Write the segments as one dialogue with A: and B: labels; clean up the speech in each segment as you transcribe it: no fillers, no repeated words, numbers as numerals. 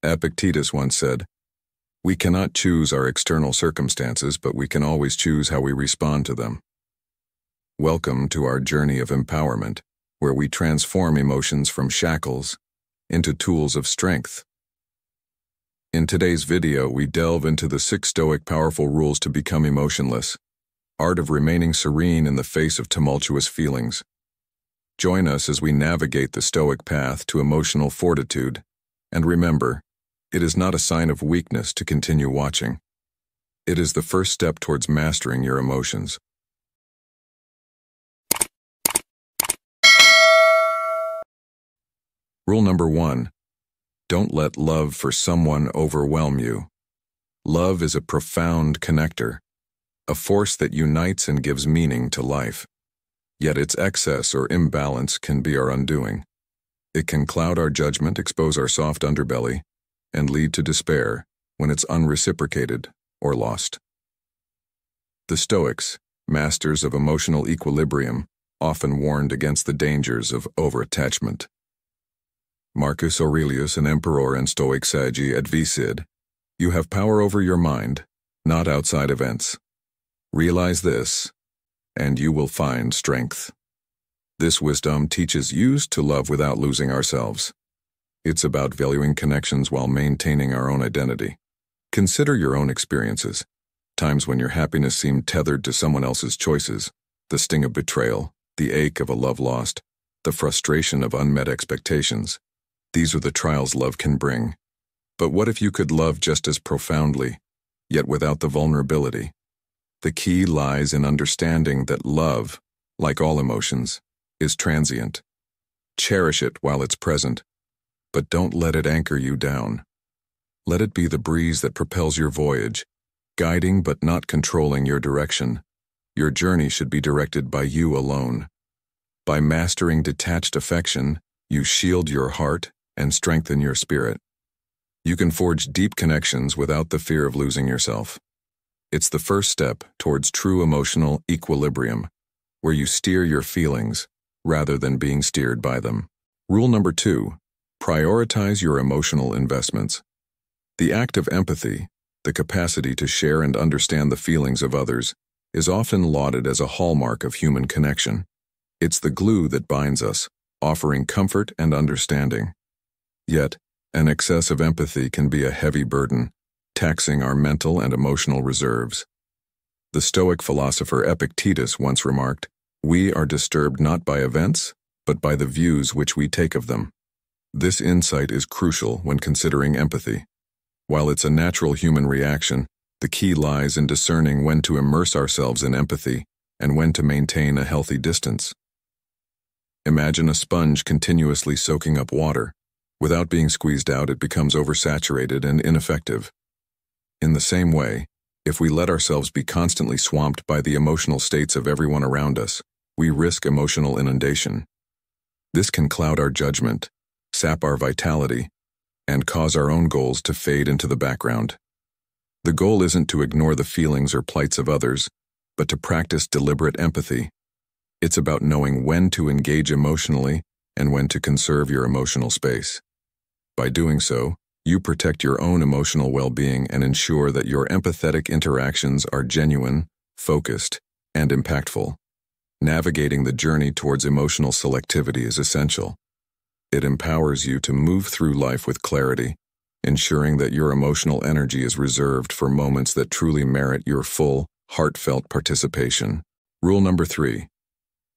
A: Epictetus once said, "We cannot choose our external circumstances, but we can always choose how we respond to them." Welcome to our journey of empowerment, where we transform emotions from shackles into tools of strength. In today's video, we delve into the 6 Stoic powerful rules to become emotionless, art of remaining serene in the face of tumultuous feelings. Join us as we navigate the Stoic path to emotional fortitude, and remember, it is not a sign of weakness to continue watching. It is the first step towards mastering your emotions. Rule number 1. Don't let love for someone overwhelm you. Love is a profound connector, a force that unites and gives meaning to life. Yet its excess or imbalance can be our undoing. It can cloud our judgment, expose our soft underbelly, and lead to despair when it's unreciprocated or lost. The Stoics, masters of emotional equilibrium, often warned against the dangers of overattachment. Marcus Aurelius, an emperor and Stoic sage, advised, "You have power over your mind, not outside events. Realize this, and you will find strength." This wisdom teaches us to love without losing ourselves. It's about valuing connections while maintaining our own identity. Consider your own experiences, times when your happiness seemed tethered to someone else's choices, the sting of betrayal, the ache of a love lost, the frustration of unmet expectations. These are the trials love can bring. But what if you could love just as profoundly, yet without the vulnerability? The key lies in understanding that love, like all emotions, is transient. Cherish it while it's present, but don't let it anchor you down. Let it be the breeze that propels your voyage, guiding but not controlling your direction. Your journey should be directed by you alone. By mastering detached affection, you shield your heart and strengthen your spirit. You can forge deep connections without the fear of losing yourself. It's the first step towards true emotional equilibrium, where you steer your feelings rather than being steered by them. Rule number 2. Prioritize your emotional investments. The act of empathy, the capacity to share and understand the feelings of others, is often lauded as a hallmark of human connection. It's the glue that binds us, offering comfort and understanding. Yet, an excess of empathy can be a heavy burden, taxing our mental and emotional reserves. The Stoic philosopher Epictetus once remarked, "We are disturbed not by events, but by the views which we take of them." This insight is crucial when considering empathy. While it's a natural human reaction, the key lies in discerning when to immerse ourselves in empathy and when to maintain a healthy distance. Imagine a sponge continuously soaking up water. Without being squeezed out, it becomes oversaturated and ineffective. In the same way, if we let ourselves be constantly swamped by the emotional states of everyone around us, we risk emotional inundation. This can cloud our judgment, sap our vitality, and cause our own goals to fade into the background. The goal isn't to ignore the feelings or plights of others, but to practice deliberate empathy. It's about knowing when to engage emotionally and when to conserve your emotional space. By doing so, you protect your own emotional well-being and ensure that your empathetic interactions are genuine, focused, and impactful. Navigating the journey towards emotional selectivity is essential. It empowers you to move through life with clarity, ensuring that your emotional energy is reserved for moments that truly merit your full, heartfelt participation. Rule number 3.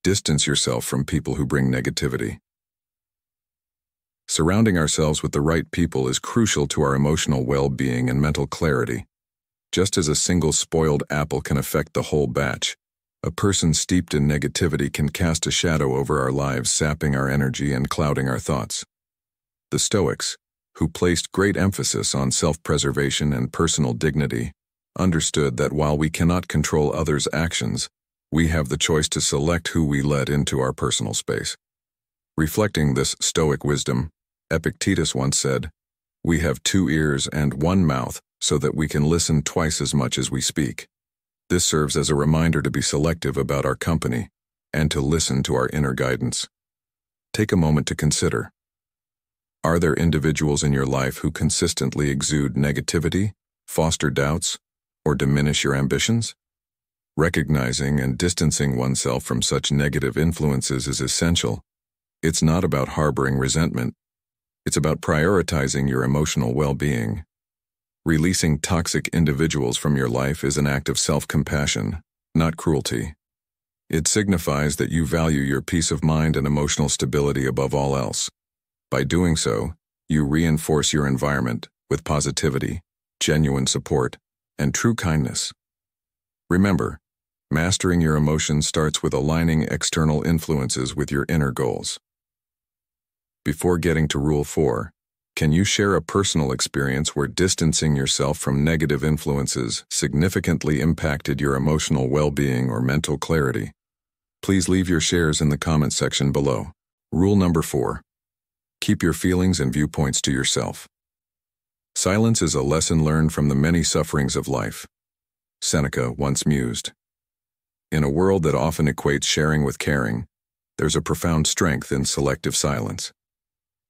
A: Distance yourself from people who bring negativity. Surrounding ourselves with the right people is crucial to our emotional well-being and mental clarity. Just as a single spoiled apple can affect the whole batch, a person steeped in negativity can cast a shadow over our lives, sapping our energy and clouding our thoughts. The Stoics, who placed great emphasis on self-preservation and personal dignity, understood that while we cannot control others' actions, we have the choice to select who we let into our personal space. Reflecting this Stoic wisdom, Epictetus once said, "We have 2 ears and 1 mouth so that we can listen twice as much as we speak." This serves as a reminder to be selective about our company and to listen to our inner guidance. Take a moment to consider. Are there individuals in your life who consistently exude negativity, foster doubts, or diminish your ambitions? Recognizing and distancing oneself from such negative influences is essential. It's not about harboring resentment. It's about prioritizing your emotional well-being. Releasing toxic individuals from your life is an act of self-compassion, not cruelty. It signifies that you value your peace of mind and emotional stability above all else. By doing so, you reinforce your environment with positivity, genuine support, and true kindness. Remember, mastering your emotions starts with aligning external influences with your inner goals. Before getting to Rule 4, can you share a personal experience where distancing yourself from negative influences significantly impacted your emotional well-being or mental clarity? Please leave your shares in the comment section below. Rule number 4. Keep your feelings and viewpoints to yourself. Silence is a lesson learned from the many sufferings of life. Seneca once mused, "In a world that often equates sharing with caring, there's a profound strength in selective silence."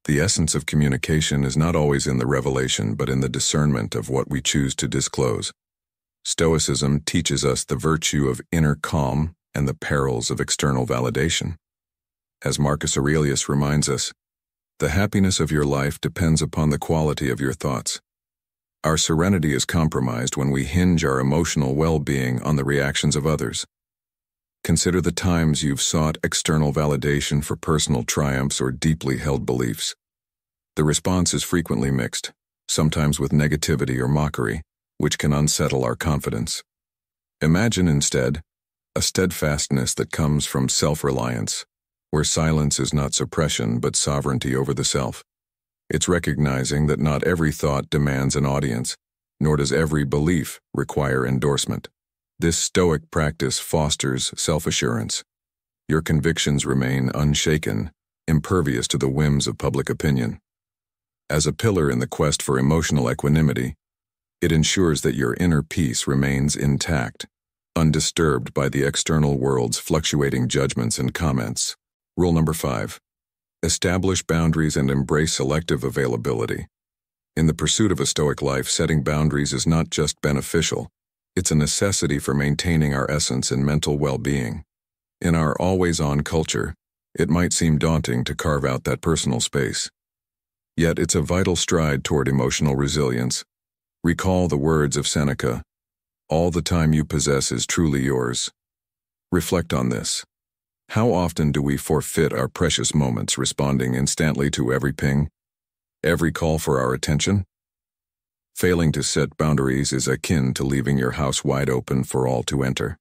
A: The essence of communication is not always in the revelation, but in the discernment of what we choose to disclose. Stoicism teaches us the virtue of inner calm and the perils of external validation. As Marcus Aurelius reminds us, the happiness of your life depends upon the quality of your thoughts. Our serenity is compromised when we hinge our emotional well-being on the reactions of others. Consider the times you've sought external validation for personal triumphs or deeply held beliefs. The response is frequently mixed, sometimes with negativity or mockery, which can unsettle our confidence. Imagine instead a steadfastness that comes from self-reliance, where silence is not suppression but sovereignty over the self. It's recognizing that not every thought demands an audience, nor does every belief require endorsement. This Stoic practice fosters self-assurance. Your convictions remain unshaken, impervious to the whims of public opinion. As a pillar in the quest for emotional equanimity, it ensures that your inner peace remains intact, undisturbed by the external world's fluctuating judgments and comments. Rule number 5. Establish boundaries and embrace selective availability. In the pursuit of a Stoic life, setting boundaries is not just beneficial, it's a necessity for maintaining our essence and mental well-being. In our always-on culture, it might seem daunting to carve out that personal space. Yet it's a vital stride toward emotional resilience. Recall the words of Seneca, "All the time you possess is truly yours." Reflect on this. How often do we forfeit our precious moments responding instantly to every ping, every call for our attention? Failing to set boundaries is akin to leaving your house wide open for all to enter.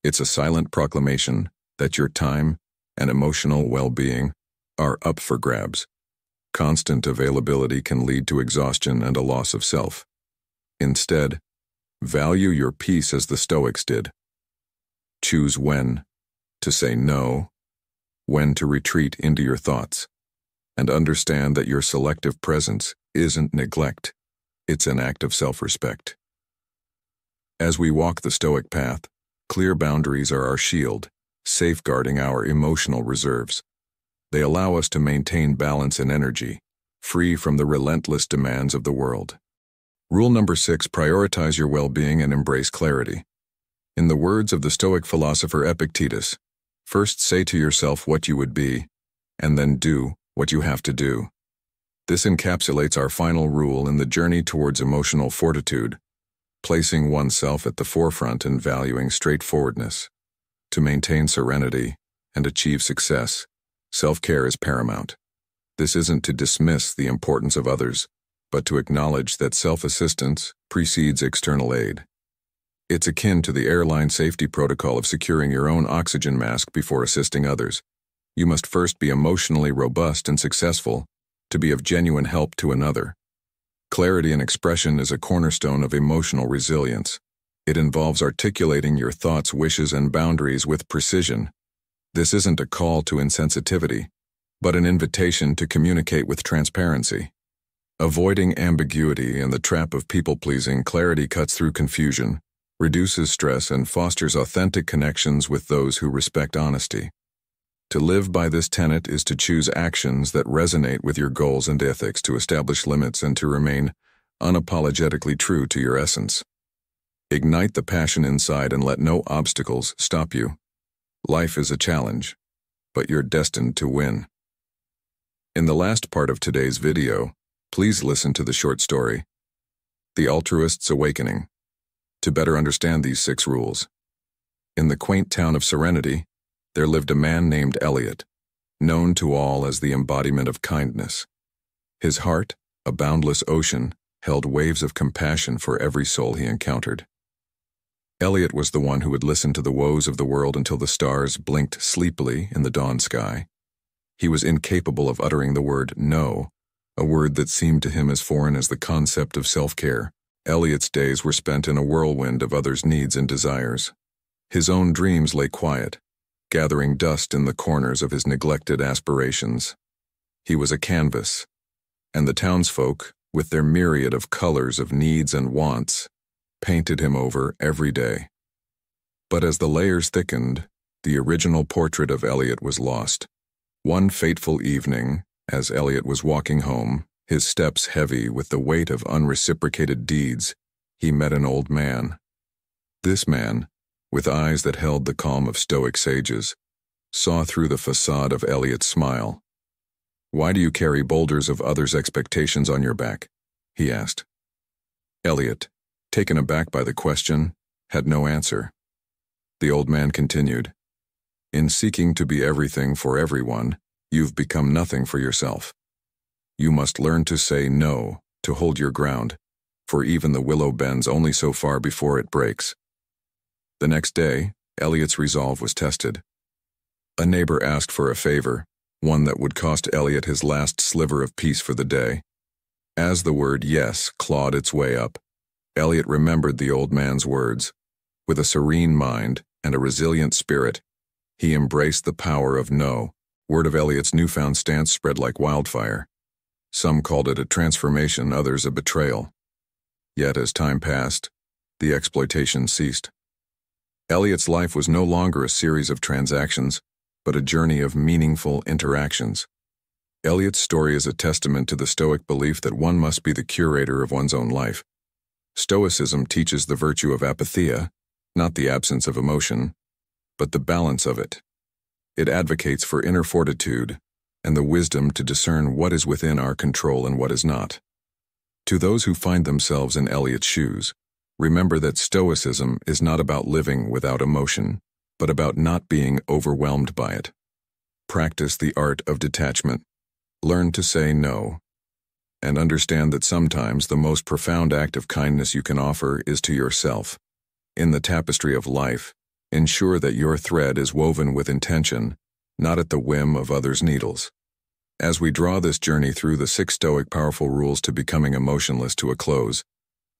A: It's a silent proclamation that your time and emotional well-being are up for grabs. Constant availability can lead to exhaustion and a loss of self. Instead, value your peace as the Stoics did. Choose when to say no, when to retreat into your thoughts, and understand that your selective presence isn't neglect, it's an act of self-respect. As we walk the Stoic path, clear boundaries are our shield, safeguarding our emotional reserves. They allow us to maintain balance and energy, free from the relentless demands of the world. Rule number 6, prioritize your well-being and embrace clarity. In the words of the Stoic philosopher Epictetus, first say to yourself what you would be, and then do what you have to do. This encapsulates our final rule in the journey towards emotional fortitude, placing oneself at the forefront and valuing straightforwardness. To maintain serenity and achieve success, self-care is paramount. This isn't to dismiss the importance of others, but to acknowledge that self-assistance precedes external aid. It's akin to the airline safety protocol of securing your own oxygen mask before assisting others. You must first be emotionally robust and successful to be of genuine help to another. Clarity and expression is a cornerstone of emotional resilience. It involves articulating your thoughts, wishes, and boundaries with precision. This isn't a call to insensitivity, but an invitation to communicate with transparency. Avoiding ambiguity and the trap of people-pleasing, clarity cuts through confusion, reduces stress, and fosters authentic connections with those who respect honesty. To live by this tenet is to choose actions that resonate with your goals and ethics, to establish limits, and to remain unapologetically true to your essence. Ignite the passion inside and let no obstacles stop you. Life is a challenge, but you're destined to win. In the last part of today's video, please listen to the short story, The Altruist's Awakening, to better understand these 6 rules. In the quaint town of Serenity, there lived a man named Elliot, known to all as the embodiment of kindness. His heart, a boundless ocean, held waves of compassion for every soul he encountered. Elliot was the one who would listen to the woes of the world until the stars blinked sleepily in the dawn sky. He was incapable of uttering the word no, a word that seemed to him as foreign as the concept of self-care. Elliot's days were spent in a whirlwind of others' needs and desires. His own dreams lay quiet, gathering dust in the corners of his neglected aspirations. He was a canvas, and the townsfolk, with their myriad of colors of needs and wants, painted him over every day. But as the layers thickened, the original portrait of Elliot was lost. One fateful evening, as Elliot was walking home, his steps heavy with the weight of unreciprocated deeds, he met an old man. This man, with eyes that held the calm of Stoic sages, saw through the facade of Elliot's smile. "Why do you carry boulders of others' expectations on your back?" he asked. Elliot, taken aback by the question, had no answer. The old man continued, "In seeking to be everything for everyone, you've become nothing for yourself. You must learn to say no, to hold your ground, for even the willow bends only so far before it breaks." The next day, Elliot's resolve was tested. A neighbor asked for a favor, one that would cost Elliot his last sliver of peace for the day. As the word yes clawed its way up, Elliot remembered the old man's words. With a serene mind and a resilient spirit, he embraced the power of no. Word of Elliot's newfound stance spread like wildfire. Some called it a transformation, others a betrayal. Yet as time passed, the exploitation ceased. Elliot's life was no longer a series of transactions, but a journey of meaningful interactions. Elliot's story is a testament to the Stoic belief that one must be the curator of one's own life. Stoicism teaches the virtue of apatheia, not the absence of emotion, but the balance of it. It advocates for inner fortitude and the wisdom to discern what is within our control and what is not. To those who find themselves in Elliot's shoes, remember that Stoicism is not about living without emotion, but about not being overwhelmed by it. Practice the art of detachment. Learn to say no, and understand that sometimes the most profound act of kindness you can offer is to yourself. In the tapestry of life, ensure that your thread is woven with intention, not at the whim of others' needles. As we draw this journey through the 6 Stoic powerful rules to becoming emotionless to a close,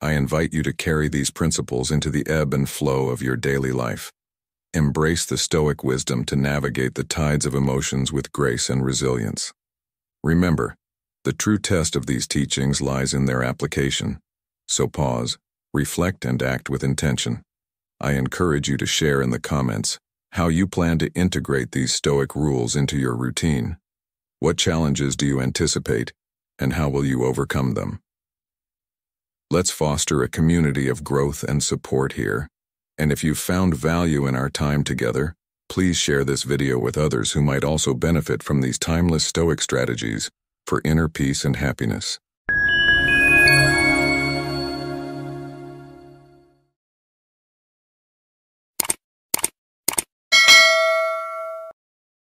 A: I invite you to carry these principles into the ebb and flow of your daily life. Embrace the Stoic wisdom to navigate the tides of emotions with grace and resilience. Remember, the true test of these teachings lies in their application. So pause, reflect, and act with intention. I encourage you to share in the comments how you plan to integrate these Stoic rules into your routine. What challenges do you anticipate, and how will you overcome them? Let's foster a community of growth and support here. And if you've found value in our time together, please share this video with others who might also benefit from these timeless Stoic strategies for inner peace and happiness.